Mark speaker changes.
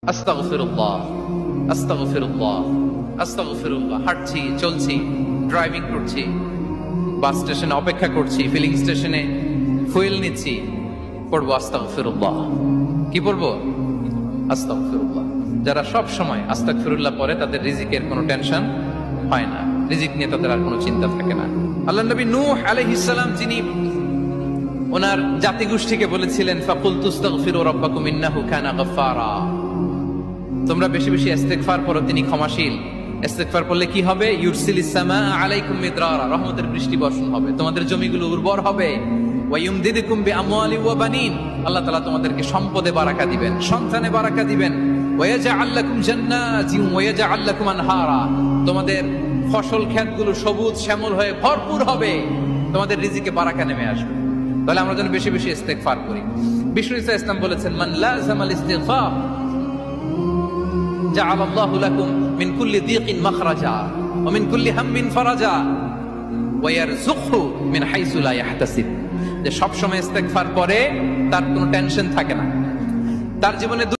Speaker 1: আস্তাগফিরুল্লাহ, আস্তাগফিরুল্লাহ, আস্তাগফিরুল্লাহ। হাঁটছি, চলছি, ড্রাইভিং করছি, বাস স্টেশনে অপেক্ষা করছি, ফিলিং স্টেশনে ফুয়েল নিচ্ছি, পড়বো আস্তাগফিরুল্লাহ। কি পড়বো? আস্তাগফিরুল্লাহ। যারা সব সময় আস্তাগফিরুল্লাহ পড়ে তাদের রিজিকের কোনো টেনশন হয় না, রিজিক নিয়ে তাদের আর কোনো চিন্তা থাকে না। আল্লাহ নবী নূহ আলাইহিস সালাম যিনি ওনার জাতিগোষ্ঠীকে বলেছিলেন, ফাকুলতু আস্তাগফিরু রাব্বাকুম ইন্নাহু কানা গাফফারা, তোমরা বেশি বেশি ইস্তেগফার করো, তিনি ক্ষমাশীল। ইস্তেগফার করলে কি হবে? ইউরসিলিস সামাআ আলাইকুম মিদরারা, রহমতের বৃষ্টি বর্ষণ হবে, তোমাদের জমিগুলো উর্বর হবে। ওয়া ইউমদিদুকুম বিআমওয়ালি ওয়া বানিন, আল্লাহ তাআলা তোমাদেরকে সম্পদে বারাকা দিবেন, সন্তানে বারাকা দিবেন। ওয়া ইয়াজআল লাকুম জান্নাতিন ওয়া ইয়াজআল লাকুম আনহারা, তোমাদের ফসল ক্ষেতগুলো সবুজ শ্যামল হয়ে ভরপুর হবে, তোমাদের রিজিকে বারাকা নেমে আসবে। তাহলে আমরা যেন বেশি বেশি ইস্তেগফার করি। বিষ্ণু ইসলাম বলেছেন, মান লাযামাল ইস্তিগফার জাআল আল্লাহু লাকুম মিন কুল্লি দীকিন মাখরাজা ওয়া মিন কুল্লি হাম্মিন ফারাজা ওয়া ইয়ারযুকহু মিন হাইসু লা ইয়াহতাসিব। যে সব সময় ইস্তেগফার করে তার কোনো টেনশন থাকে না, তার জীবনে